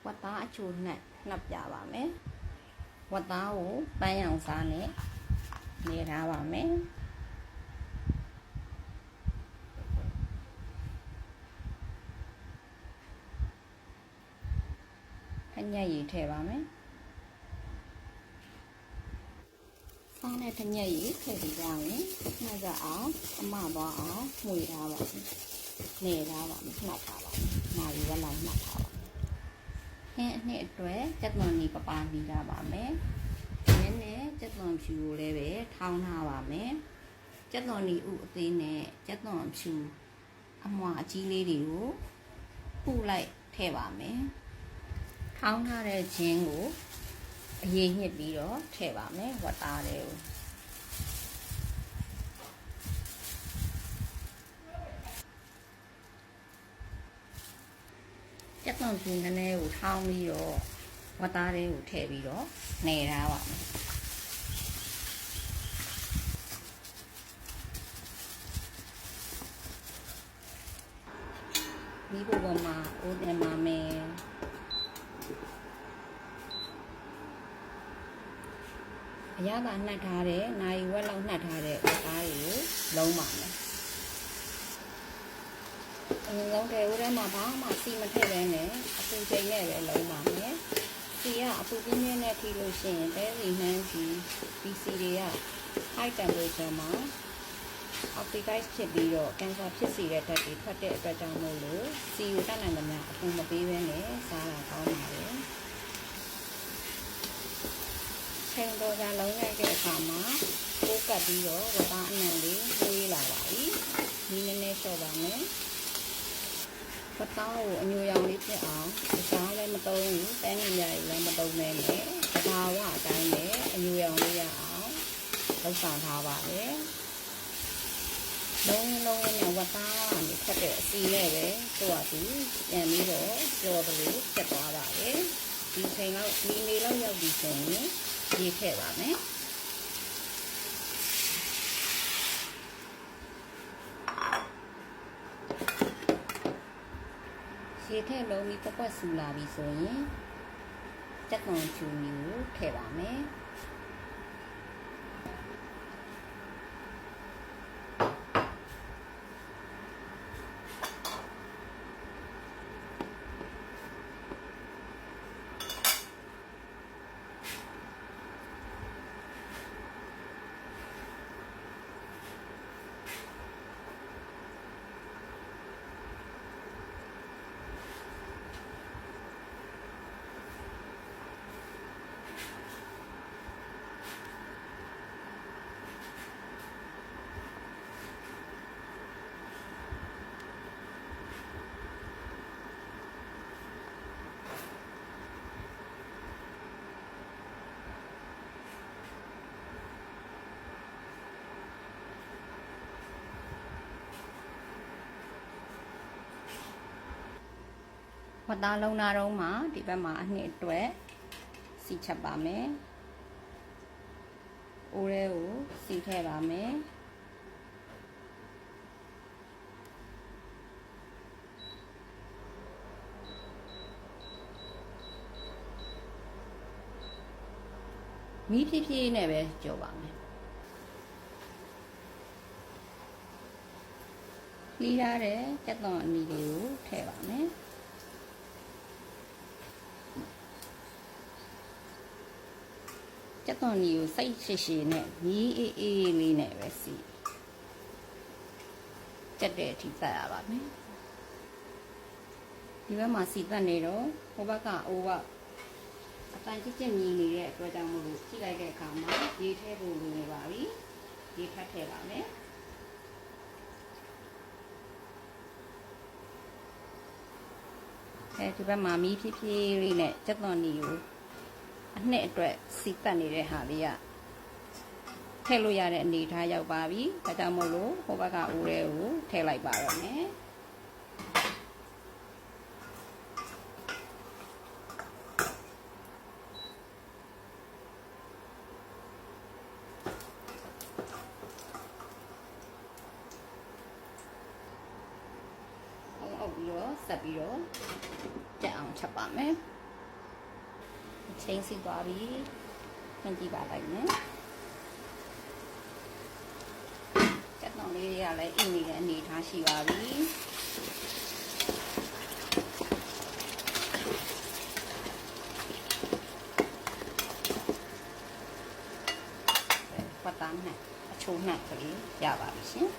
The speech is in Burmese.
ဝတ်သားအချိုနဲ့နှပ်ပြပါမယ်ဝတ်သားကိုပန်းရောင်စားနဲ့နေထားပါမယ်ခညက်ရည်ထည့်ပါမယ်စားနဲ့ခညက်ရည်ထည့်ပြီးကြရင်နှပ်ကြအောင်အမသွားအောင်မှွေထားပါမယ်နေထားပါမယ်နှပ်ထားပါမယ်နာရီဝက်လောက်နှပ်ထားပါဟင်းအနှစ်အတွက်ကြက်သွန်နီပပနီးထားပါမယ်။နည်းနည်းကြက်သွန်ဖြူကိုလည်းပဲထောင်းထားပါမယ်။ကြက်သွန်နီဥအသေးနဲ့ကြက်သွန်ဖြူအမွှာအကြီးလေးတွေကိုပုလိုက်ထည့်ပါမယ်။ထောင်းထားတဲ့ချင်းကိုအရေးညှစ်ပြီးတော့ထည့်ပါမယ်ဝတ်သားတွေကိုကြက်သွန်ဖြူနည်းနည်းကိုထောင်းပြီးတော့ဝတ်သားတွေကိုထည့်ပြီးတော့နေထားပါမယ်ဒီဘုံမှာအိုးတင်ပါမယ်အရသာနှက်ထားတဲ့နိုင်ဝက်လောက်နှက်ထားတဲ့ဝတ်သားတွေကိုလုံးပါမယ်အရင်ဆုံးတဲဦးထဲမှာဘာမှစီမထည့်ပဲနဲ့အပူချိန်နဲ့ပဲလုံးပါမယ်စီကအပူပြင်းပြင်းနဲ့ထိလို့ရှိရင်တဲစီနှမ်းစီဒီစီတွေက high temperature မှာ oxidize ဖြစ်ပြီးတော့ cancer ဖြစ်စေတဲ့ဓာတ်တွေထွက်တဲ့အတွက်ကြောင့်မို့လို့စီကိုတတ်နိုင်သမျှအပူမပေးဘဲနဲ့စားတာကောင်းပါတယ်ချိန်တော်ကြာလုံးရိုက်တဲ့အခါမှာပိုးကပ်ပြီးတော့ဝတ်သားအနံ့လေးနှွေးလာပါပြီဒီနည်းနည်းလျှော့ပါမယ်ဝတ်သားကိုအညိုရောင်လေးဖြစ်အောင်အစားလည်းမသုံးဘူးတန်းညင်ရည်လည်းမသုံးနဲ့တဘာဝအတိုင်းနဲ့အညိုရောင်လေးရအောင်လုပ်ဆောင်ထားပါတယ်လုံးနဲ့ဝတ်သားကနေဖက်တဲ့အစီနဲ့ပဲသူ့အတူပြန်ပြီးတော့ကြော်တယ်လို့ဖြစ်သွားပါတယ်ဒီချိန်လောက်ဒီနေလောက်ရောက်ပြီဆိုရင်ရေးထည့်ပါမယ်ရေထည့်လုံးပြီးပကွက်ဆူလာပြီဆိုရင်ကြက်သွန်ဖြူမျိုးထည့်ပါမယ်ဝတ်သားလုံးနာတော့မှဒီဘက်မှာအနှစ်အတွက်စီချက်ပါမယ်။အိုးရဲကိုစီထည့်ပါမယ်။မီးဖြည်းဖြည်းနဲ့ပဲကြော်ပါမယ်။လှီးရတဲ့ကြက်သွန်အနီလေးကိုထည့်ပါမယ်။ကြက်သွန်ကြီးကိုစိတ်ရှည်နဲ့မီးအေးအေးလေးနဲ့ပဲစီကြက်တဲ့အထိတက်ရပါမယ်ဒီဘက်မှာစီတက်နေတော့ဟိုဘက်ကအိုးကအတန်ကြစ်မြည်နေတဲ့အတွက်ကြောင့်မို့လို့ကြည့်လိုက်တဲ့အခါမှာရေထဲဖို့လိုနေပါပြီရေထပ်ထည့်ပါမယ်ဒီဘက်မှာမီးဖြည်းဖြည်းလေးနဲ့ကြက်သွန်ကြီးကိုအနှစ်အတွက်စီတက်နေတဲ့ဟာလေးကထည့်လို့ရတဲ့အနေထားရောက်ပါပြီ။ဒါကြောင့်မို့လို့ဟိုဘက်ကအိုးရဲကိုထည့်လိုက်ပါတော့မယ်။အုပ်ပြီးတော့ဆက်ပြီးတော့ကြက်အောင်ချက်ပါမယ်။ ချိန်စီသွားပြီဖွင့်ကြည့်ပါလိုက်မယ်ကြက်တော်လေးတွေကလည်းအင်းနေတဲ့အနေထားရှိပါပြီပတ်တန်းနဲ့အချိုးနှံ့ကလေးရပါပြီရှင်